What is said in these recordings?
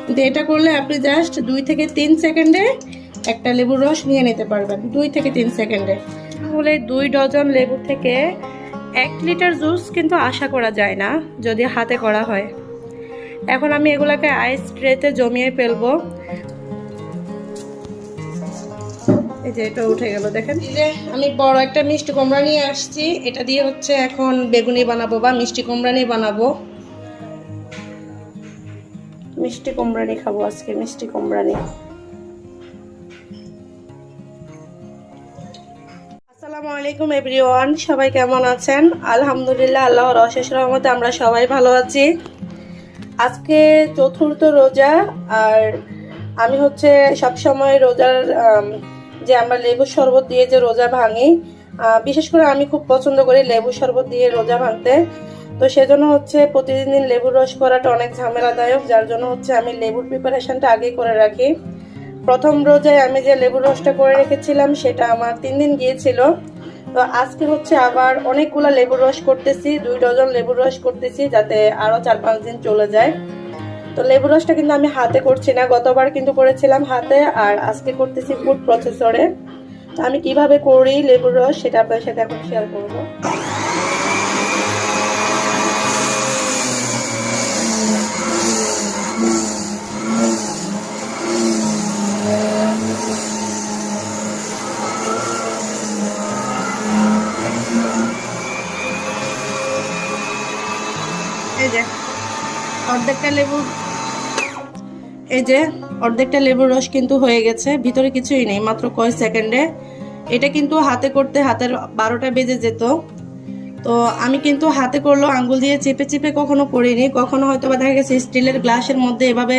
কিন্তু এটা করলে আপনি জাস্ট 2 থেকে 3 সেকেন্ডে একটা লেবুর রস নিয়ে নিতে পারবেন, 2 থেকে 3 সেকেন্ডে। তাহলে 2 ডজন লেবু থেকে 1 লিটার জুস কিন্তু আশা করা যায় না যদি হাতে করা হয়। এখন আমি এগুলাকে আইস ট্রেতে জমিয়ে ফেলবো। এই যে এটা উঠে গেল, দেখেন। এই যে আমি বড় একটা মিষ্টি কুমড়া নিয়ে আসছি, এটা দিয়ে হচ্ছে এখন বেগুনি বানাবো বা মিষ্টি কুমড়ানি বানাবো। মিষ্টি কুমড়ানি খাবো আজকে, মিষ্টি কুমড়ানি। আসসালামু আলাইকুম এভরিওয়ান, সবাই কেমন আছেন? আলহামদুলিল্লাহ, আল্লাহর অশেষ রহমতে আমরা সবাই ভালো আছি। আজকে চতুর্থ রোজা, আর আমি হচ্ছে সবসময় রোজার যে আমরা লেবুর শরবত দিয়ে যে রোজা ভাঙি, বিশেষ করে আমি খুব পছন্দ করি লেবুর শরবত দিয়ে রোজা ভাঙতে। তো সেজন্য হচ্ছে প্রতিদিন লেবুর রস করাটা অনেক ঝামেলাদায়ক, যার জন্য হচ্ছে আমি লেবুর প্রিপারেশনটা আগেই করে রাখি। প্রথম রোজায় আমি যে লেবুর রসটা করে রেখেছিলাম সেটা আমার 3 দিন গিয়েছিল। তো আজকে হচ্ছে আবার অনেকগুলো লেবুর রস করতেছি, 2 ডজন লেবুর রস করতেছি যাতে আরও 4-5 দিন চলে যায়। তো লেবুর রসটা কিন্তু আমি হাতে করছি না, গতবার কিন্তু করেছিলাম হাতে, আর আজকে করতেছি ফুড প্রসেসরে। তো আমি কিভাবে করি লেবুর রস সেটা আপনার সাথে এখন শেয়ার করব। এই যে অর্ধেকটা লেবুর রস কিন্তু হয়ে গেছে, ভিতরে কিছুই নেই, মাত্র কয়েক সেকেন্ডে। এটা কিন্তু হাতে করতে হাতের 12টা বেজে যেত। তো আমি কিন্তু হাতে করলেও আঙ্গুল দিয়ে চেপে চেপে কখনো করিনি, কখনো হয়তো বা দেখা গেছে স্টিলের গ্লাসের মধ্যে এভাবে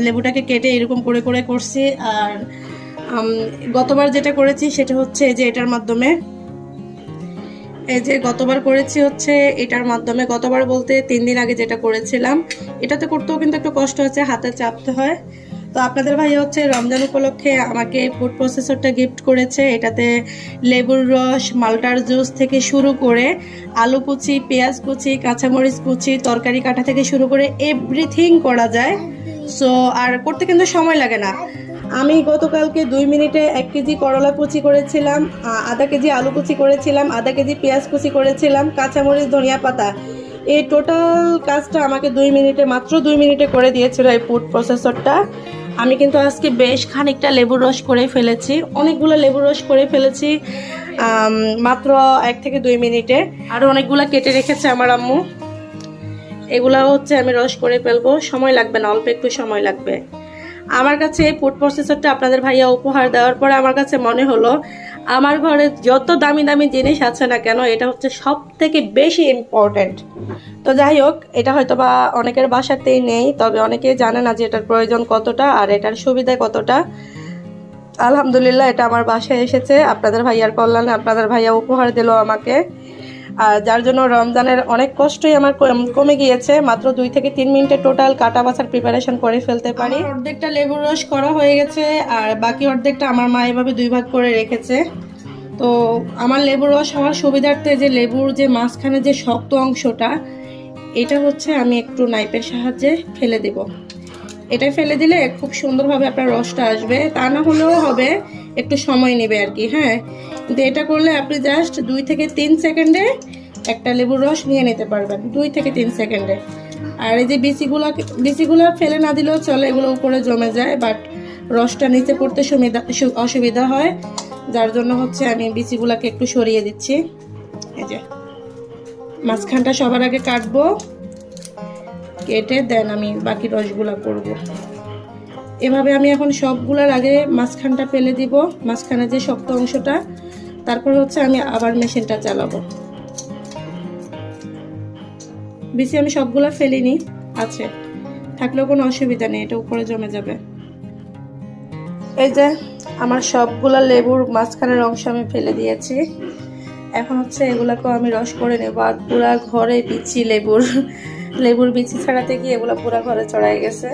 লেবুটাকে কেটে এরকম করে করে করছি। আর গতবার যেটা করেছি সেটা হচ্ছে যে এটার মাধ্যমে, এই যে গতবার করেছি হচ্ছে এটার মাধ্যমে। গতবার বলতে 3 দিন আগে যেটা করেছিলাম, এটাতে করতেও কিন্তু একটু কষ্ট হচ্ছে, হাতে চাপতে হয়। তো আপনাদের ভাই হচ্ছে রমজান উপলক্ষে আমাকে ফুড প্রসেসরটা গিফট করেছে। এটাতে লেবুর রস, মাল্টার জুস থেকে শুরু করে আলু কুচি, পেঁয়াজ কুচি, কাঁচামরিচ কুচি, তরকারি কাটা থেকে শুরু করে এভরিথিং করা যায়। সো আর করতে কিন্তু সময় লাগে না। আমি গতকালকে 2 মিনিটে 1 কেজি করলা কুচি করেছিলাম, আধা কেজি আলু কুচি করেছিলাম, আধা কেজি পেঁয়াজ কুচি করেছিলাম, কাঁচামরিচ, ধনিয়া পাতা। এই টোটাল কাজটা আমাকে 2 মিনিটে, মাত্র 2 মিনিটে করে দিয়েছিল এই ফুড প্রসেসরটা। আমি কিন্তু আজকে বেশ খানিকটা লেবুর রস করে ফেলেছি, অনেকগুলো লেবুর রস করে ফেলেছি মাত্র 1 থেকে 2 মিনিটে। আরও অনেকগুলো কেটে রেখেছে আমার আম্মু, এগুলা হচ্ছে আমি রস করে ফেলবো। সময় লাগবে না, অল্প একটু সময় লাগবে। আমার কাছে এই ফুড প্রসেসরটা আপনাদের ভাইয়া উপহার দেওয়ার পরে আমার কাছে মনে হলো আমার ঘরে যত দামি দামি জিনিস আছে না কেন, এটা হচ্ছে সব থেকে বেশি ইম্পর্টেন্ট। তো যাই হোক, এটা হয়তো বা অনেকের বাসাতেই নেই, তবে অনেকেই জানে না যে এটার প্রয়োজন কতটা আর এটার সুবিধা কতটা। আলহামদুলিল্লাহ, এটা আমার বাসায় এসেছে আপনাদের ভাইয়ার কল্যাণে, আপনাদের ভাইয়া উপহার দিল আমাকে। আর যার জন্য রমজানের অনেক কষ্টই আমার কমে গিয়েছে। মাত্র 2 থেকে 3 মিনিটে টোটাল কাটা বাছার প্রিপারেশন করে ফেলতে পারি। অর্ধেকটা লেবুর রস করা হয়ে গেছে, আর বাকি অর্ধেকটা আমার মা এভাবে 2 ভাগ করে রেখেছে। তো আমার লেবুর রস হওয়ার সুবিধার্থে যে লেবুর যে মাঝখানে যে শক্ত অংশটা, এটা হচ্ছে আমি একটু নাইফের সাহায্যে ফেলে দেব। এটা ফেলে দিলে খুব সুন্দরভাবে আপনার রসটা আসবে, তা না হলেও হবে, একটু সময় নেবে আর কি। হ্যাঁ, কিন্তু এটা করলে আপনি জাস্ট 2 থেকে 3 সেকেন্ডে একটা লেবুর রস নিয়ে নিতে পারবেন, 2 থেকে 3 সেকেন্ডে। আর এই যে বিচিগুলো ফেলে না দিলেও চলে, এগুলো উপরে জমে যায়, বাট রসটা নিচে পড়তে অসুবিধা হয়, যার জন্য হচ্ছে আমি বিচিগুলোকে একটু সরিয়ে দিচ্ছি। এই যে মাঝখানটা সবার আগে কাটবো, কেটে দেন আমি বাকি রসগুলা করব। এভাবে আমি এখন সবগুলোর আগে মাঝখানটা ফেলে দিব, মাঝখানে যে শক্ত অংশটা, তারপর হচ্ছে আমি আবার মেশিনটা চালাবো। বিচি আমি সবগুলা ফেলিনি, আছে, থাকলেও কোনো অসুবিধা নেই, এটা উপরে জমে যাবে। এই যে আমার সবগুলা লেবুর মাঝখানের অংশ আমি ফেলে দিয়েছি। এখন হচ্ছে এগুলাকেও আমি রস করে নেব। আর পুরা ঘরে বিচি, লেবুর বিচি ছাড়াতে গিয়ে এগুলো পুরা ঘরে চড়াই গেছে।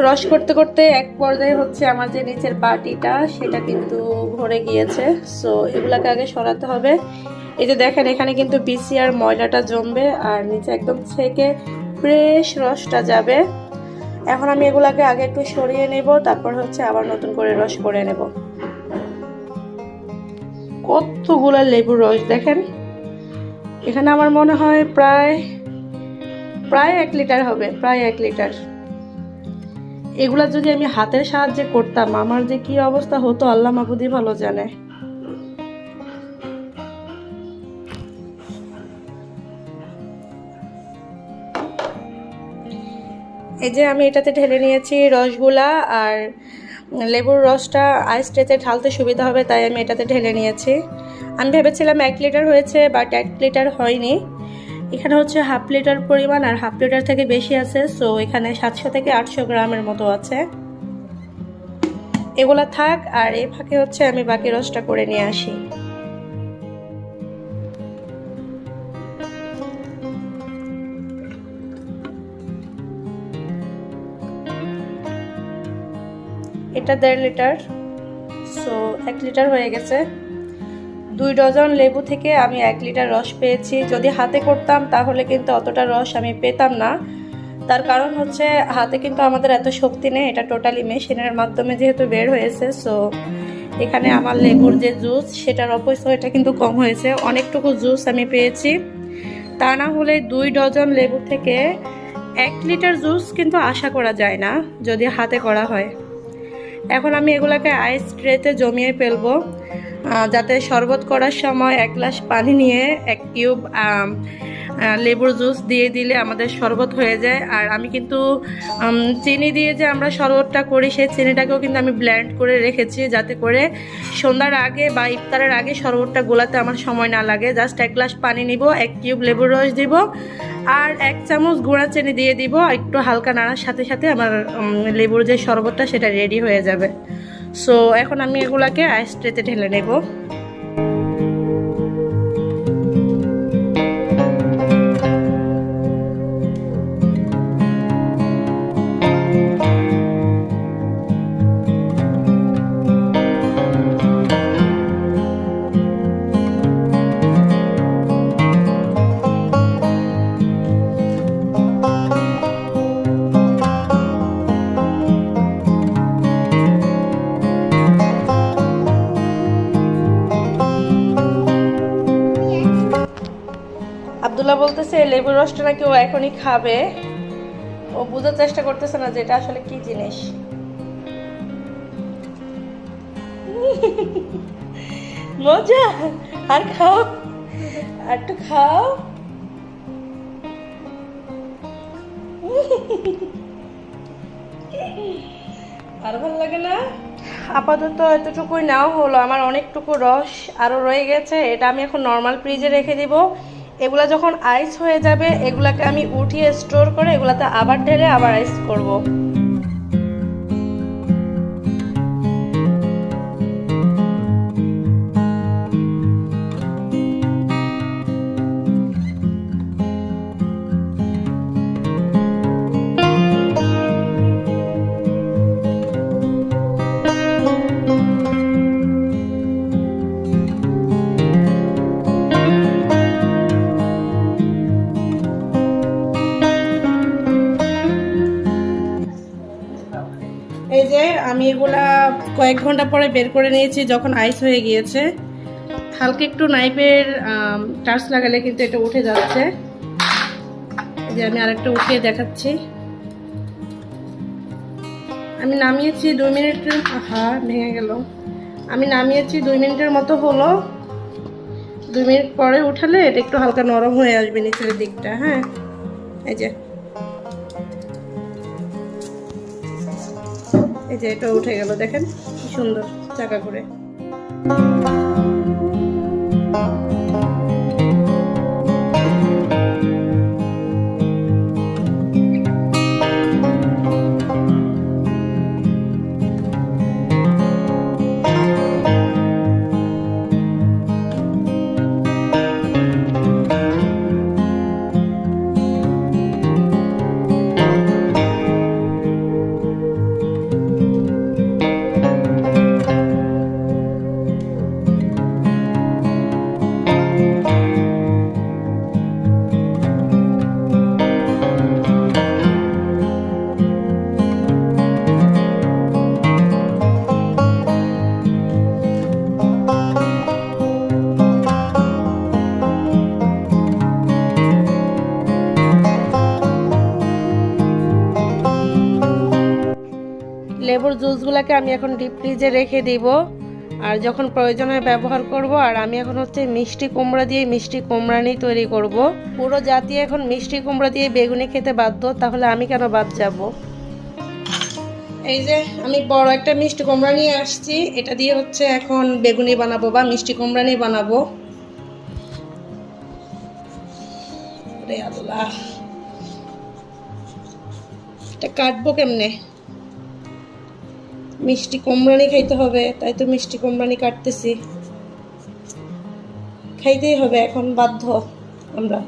রস করতে করতে এক পর্যায়ে হচ্ছে আমার যে নিচের বাটিটা সেটা কিন্তু ভরে গিয়েছে। সো এগুলাকে আগে সরাতে হবে। এই যে দেখেন এখানে কিন্তু বিসি আর ময়লাটা জমবে আর নিচে একদম ছেঁকে ফ্রেশ রসটা যাবে। এখন আমি এগুলাকে আগে একটু সরিয়ে নেব, তারপর হচ্ছে আবার নতুন করে রস করে নেব। কতগুলা লেবুর রস দেখেন, এখানে আমার মনে হয় প্রায় 1 লিটার হবে, প্রায় 1 লিটার। এগুলা যদি আমি হাতের সাহায্যে করতাম আমার যে কি অবস্থা হতো আল্লাহ মাহবুদই ভালো জানে। এই যে আমি এটাতে ঢেলে নিয়েছি রসগুলা, আর লেবুর রসটা আইস ট্রেতে ঢালতে সুবিধা হবে তাই আমি এটাতে ঢেলে নিয়েছি। আমি ভেবেছিলাম 1 লিটার হয়েছে, বাট 1 লিটার হয়নি। এখানে হচ্ছে 1/2 লিটার পরিমাণ, আর 1/2 লিটার থেকে বেশি আছে। সো এখানে 700 থেকে 800 গ্রামের মতো আছে। এগুলা থাক, আর এই ফাঁকে হচ্ছে আমি বাকি রসটা করে নিয়ে আসি। এটা 1.5 লিটার, সো 1 লিটার হয়ে গেছে। 2 ডজন লেবু থেকে আমি 1 লিটার রস পেয়েছি। যদি হাতে করতাম তাহলে কিন্তু অতটা রস আমি পেতাম না। তার কারণ হচ্ছে হাতে কিন্তু আমাদের এত শক্তি নেই, এটা টোটালি মেশিনের মাধ্যমে যেহেতু বের হয়েছে। সো এখানে আমার লেবুর যে জুস সেটার অপচয়টা কিন্তু কম হয়েছে, অনেকটুকু জুস আমি পেয়েছি। তা না হলে 2 ডজন লেবু থেকে 1 লিটার জুস কিন্তু আশা করা যায় না যদি হাতে করা হয়। এখন আমি এগুলাকে আইস ট্রেতে জমিয়ে ফেলবো, যাতে শরবত করার সময় 1 গ্লাস পানি নিয়ে 1 কিউব লেবুর জুস দিয়ে দিলে আমাদের শরবত হয়ে যায়। আর আমি কিন্তু চিনি দিয়ে যে আমরা শরবতটা করি সেই চিনিটাকেও কিন্তু আমি ব্লেন্ড করে রেখেছি, যাতে করে সন্ধ্যার আগে বা ইফতারের আগে শরবতটা গোলাতে আমার সময় না লাগে। জাস্ট 1 গ্লাস পানি নিব, 1 কিউব লেবুর রস দিব, আর 1 চামচ গুঁড়া চিনি দিয়ে দিব। একটু হালকা নাড়ার সাথে সাথে আমার লেবুর যে শরবতটা সেটা রেডি হয়ে যাবে। সো এখন আমি এগুলাকে আইস ট্রেতে ঢেলে নেব। আব্দুল্লাহ বলতেছে লেবুর রসটা নাকি ও এখনই খাবে। ও বুঝার চেষ্টা করতেছে না যে এটা আসলে কি জিনিস। মজা, আর খাও, আর একটু খাও। আর ভালো লাগে না? আপাতত এতটুকুই নাও হলো। আমার অনেকটুকু রস আরও রয়ে গেছে, এটা আমি এখন নর্মাল ফ্রিজে রেখে দিব। এগুলা যখন আইস হয়ে যাবে এগুলাকে আমি উঠিয়ে স্টোর করে এগুলাতে আবার ঢেলে আবার আইস করব। এই যে আমি এগুলা কয়েক ঘন্টা পরে বের করে নিয়েছি যখন আইস হয়ে গিয়েছে। হালকা একটু নাইফের টাচ লাগালে কিন্তু এটা উঠে যাচ্ছে। এই যে আমি আরেকটা উঠিয়ে দেখাচ্ছি। আমি নামিয়েছি 2 মিনিটের, ভেঙে গেল। আমি নামিয়েছি 2 মিনিটের মতো হলো। 2 মিনিট পরে উঠালে এটা একটু হালকা নরম হয়ে আসবে নিচের দিকটা। হ্যাঁ, এই যে এই যে এটা উঠে গেল, দেখেন কি সুন্দর চাকা করে। জুসগুলোকে আমি এখন ডিপ ফ্রিজে রেখে দিব, আর যখন প্রয়োজন হয় ব্যবহার করব। আর আমি এখন হচ্ছে মিষ্টি কুমড়া দিয়ে মিষ্টি কুমড়ানি তৈরি করব। পুরো জাতি এখন মিষ্টি কুমড়া দিয়ে বেগুনি খেতে বাধ্য, তাহলে আমি কেন বাদ যাব। এই যে আমি বড় একটা মিষ্টি কুমড়া নিয়ে আসছি, এটা দিয়ে হচ্ছে এখন বেগুনি বানাবো বা মিষ্টি কুমড়ানি বানাবো। আরে আল্লাহ, এটা কাটবো কেমনে? মিষ্টি কুমড়ানি খাইতে হবে, তাই তো মিষ্টি কুমড়ানি কাটতেছি। খাইতেই হবে এখন, বাধ্য আমরা।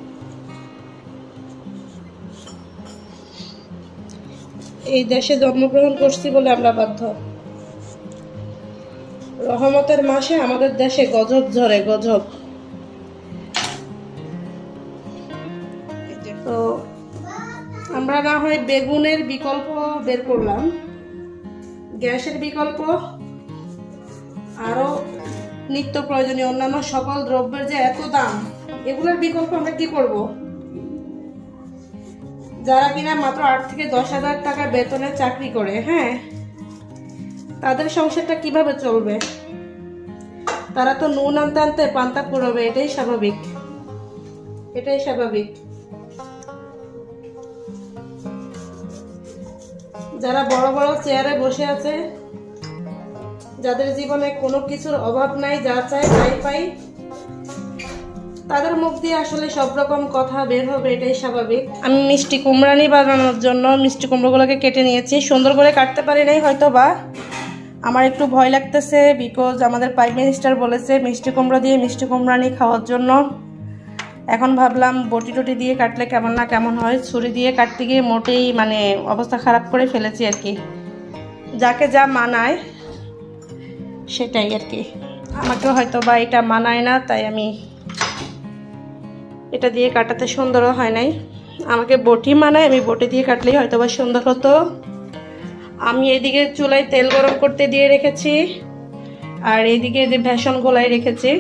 এই দেশে জন্মগ্রহণ করছি বলে আমরা বাধ্য। রহমতের মাসে আমাদের দেশে গজব ঝরে, গজব। তো আমরা না হয় বেগুনের বিকল্প বের করলাম, গ্যাসের বিকল্প, আরো নিত্য প্রয়োজনীয় অন্যান্য সকল দ্রব্যের যে এত দাম, এগুলোর বিকল্প আমরা কি করব? যারা কিনা মাত্র 8 থেকে 10,000 টাকা বেতনে চাকরি করে, হ্যাঁ, তাদের সংসারটা কিভাবে চলবে? তারা তো নুন আনতে আনতে পান্তা পুরোবে, এটাই স্বাভাবিক, এটাই স্বাভাবিক। যারা বড় বড় চেয়ারে বসে আছে, যাদের জীবনে কোনো কিছুর অভাব নাই, যা চাই তাই পাই, তাদের মুখ দিয়ে আসলে সব রকম কথা বের হবে, এটাই স্বাভাবিক। আমি মিষ্টি কুমড়ানি বানানোর জন্য মিষ্টি কুমড়োগুলোকে কেটে নিয়েছি। সুন্দর করে কাটতে পারি নাই হয়তো বা, আমার একটু ভয় লাগতেছে, বিকজ আমাদের প্রাইম মিনিস্টার বলেছে মিষ্টি কুমড়া দিয়ে মিষ্টি কুমড়ানি খাওয়ার জন্য। এখন ভাবলাম বটি টটি দিয়ে কাটলে কেমন না কেমন হয়। ছুরি দিয়ে কাটতে গিয়ে মোটেই মানে অবস্থা খারাপ করে ফেলেছি আর কি। যাকে যা মানায় সেটাই আর কি। আমাকে হয়তো বা এটা মানায় না, তাই আমি এটা দিয়ে কাটাতে সুন্দরও হয় নাই। আমাকে বটি মানায়, আমি বটি দিয়ে কাটলেই হয়তো বা সুন্দর হতো। আমি এদিকে চুলায় তেল গরম করতে দিয়ে রেখেছি, আর এইদিকে যে বেসন গোলায় রেখেছি।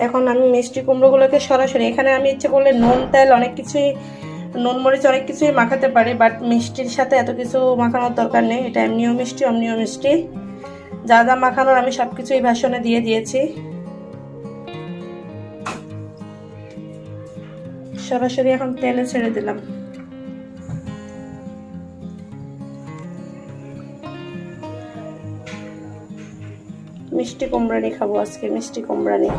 এখন আমি মিষ্টি কুমড়োগুলোকে সরাসরি, এখানে আমি ইচ্ছে করলে নুন তেল অনেক কিছুই, নুন মরিচ অনেক কিছুই মাখাতে পারি, বাট মিষ্টির সাথে এত কিছু মাখানোর দরকার নেই। এটা এমনিও মিষ্টি অমনিও মিষ্টি, যা যা মাখানোর আমি সব কিছুই বেসনে দিয়ে দিয়েছি। সরাসরি এখন তেলে ছেড়ে দিলাম। মিষ্টি কুমড়ানি খাবো আজকে, মিষ্টি কুমড়ানি।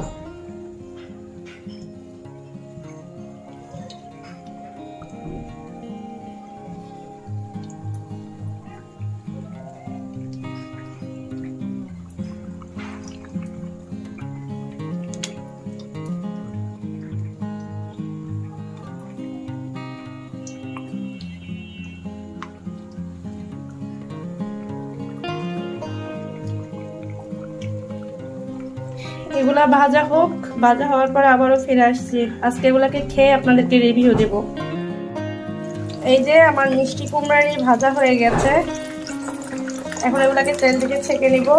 এগুলা ভাজা হোক, ভাজা হওয়ার পরে আবারও ফিরে আসছি। আজকে এগুলাকে খেয়ে আপনাদেরকে রিভিউ দেব। এই যে আমার মিষ্টি কুমড়ানি ভাজা হয়ে গেছে, এখন এগুলাকে তেল থেকে ছেঁকে নিব।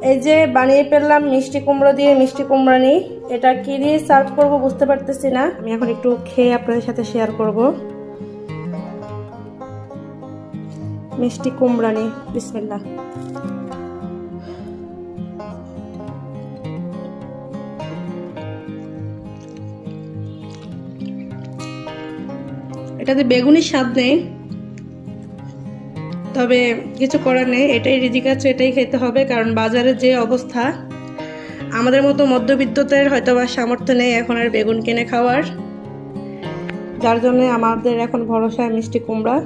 এই যে বানিয়ে ফেললাম মিষ্টি কুমড়ো দিয়ে মিষ্টি কুমড়ানি। এটা কি দিয়ে সার্ভ করবো বুঝতে পারতেছি না। আমি এখন একটু খেয়ে আপনাদের সাথে শেয়ার করব। মিষ্টি কুমড়ানি, বিসমিল্লাহ। এটাতে বেগুনির স্বাদ নেই, তবে কিছু করার নেই, এটাই রিজিক আছে, এটাই খেতে হবে। কারণ বাজারের যে অবস্থা, আমাদের মতো মধ্যবিত্তদের হয়তো বা সামর্থ্য নেই এখন আর বেগুন কিনে খাওয়ার, যার জন্য আমাদের এখন ভরসা মিষ্টি কুমড়া।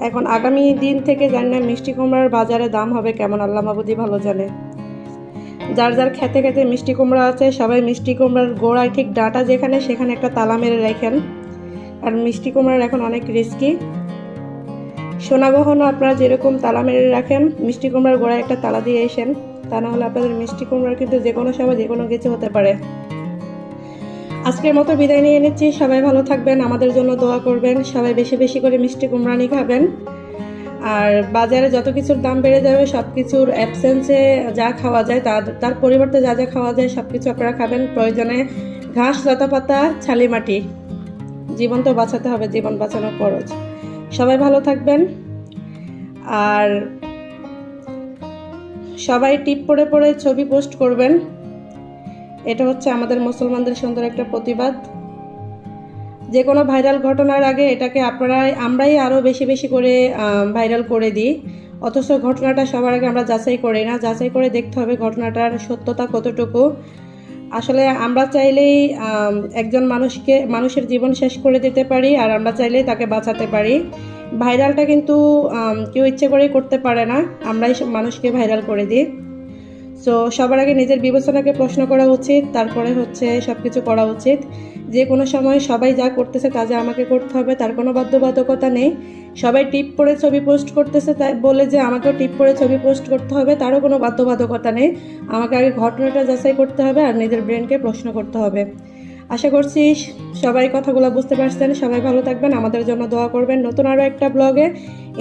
এখন আগামী দিন থেকে জানি না মিষ্টি কুমড়ার বাজারে দাম হবে কেমন, আল্লাহ মাবুদি ভালো জানে। যার যার খেতে খেতে মিষ্টি কুমড়া আছে, সবাই মিষ্টি কুমড়ার গোড়ায় ঠিক ডাঁটা যেখানে, সেখানে একটা তালা মেরে রাখেন। আর মিষ্টি কুমড়ার এখন অনেক রিস্কি। সোনা গহনা আপনারা যেরকম তালা মেরে রাখেন, মিষ্টি কুমড়ার গোড়ায় একটা তালা দিয়ে আসেন, তা না হলে আপনাদের মিষ্টি কুমড়ার কিন্তু যে কোনো সময় যে কোনো কিছু হতে পারে। আজকের মতো বিদায় নিয়ে নিচ্ছি। সবাই ভালো থাকবেন, আমাদের জন্য দোয়া করবেন, সবাই বেশি বেশি করে মিষ্টি কুমড়ানি খাবেন। আর বাজারে যত কিছুর দাম বেড়ে যাবে সব কিছুর অ্যাবসেন্সে যা খাওয়া যায় তার পরিবর্তে যা যা খাওয়া যায় সব কিছু আপনারা খাবেন। প্রয়োজনে ঘাস, লতাপাতা, ছালিমাটি। জীবন তো বাঁচাতে হবে, জীবন বাঁচানোর খরচ। সবাই ভালো থাকবেন। আর সবাই টিপ পরে পরে ছবি পোস্ট করবেন। এটা হচ্ছে আমাদের মুসলমানদের সুন্দর একটা প্রতিবাদ। যে কোনো ভাইরাল ঘটনার আগে এটাকে আমরাই আরও বেশি বেশি করে ভাইরাল করে দিই, অথচ ঘটনাটা সবার আগে আমরা যাচাই করি না। যাচাই করে দেখতে হবে ঘটনাটার সত্যতা কতটুকু। আসলে আমরা চাইলেই একজন মানুষের জীবন শেষ করে দিতে পারি, আর আমরা চাইলেই তাকে বাঁচাতে পারি। ভাইরালটা কিন্তু কেউ ইচ্ছে করেই করতে পারে না, আমরাই মানুষকে ভাইরাল করে দিই। সো সবার আগে নিজের বিবেচনাকে প্রশ্ন করা উচিত, তারপরে হচ্ছে সব কিছু করা উচিত। যে কোনো সময় সবাই যা করতেছে তা যে আমাকে করতে হবে তার কোনো বাধ্যবাধকতা নেই। সবাই টিপ করে ছবি পোস্ট করতেছে তাই বলে যে আমাকেও টিপ করে ছবি পোস্ট করতে হবে তারও কোনো বাধ্যবাধকতা নেই। আমাকে আগে ঘটনাটা যাচাই করতে হবে আর নিজের ব্রেনকে প্রশ্ন করতে হবে। আশা করছি সবাই কথাগুলো বুঝতে পারছেন। সবাই ভালো থাকবেন, আমাদের জন্য দোয়া করবেন। নতুন আরও একটা ব্লগে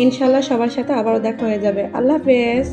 ইনশাল্লাহ সবার সাথে আবারও দেখা হয়ে যাবে। আল্লাহ হাফেজ।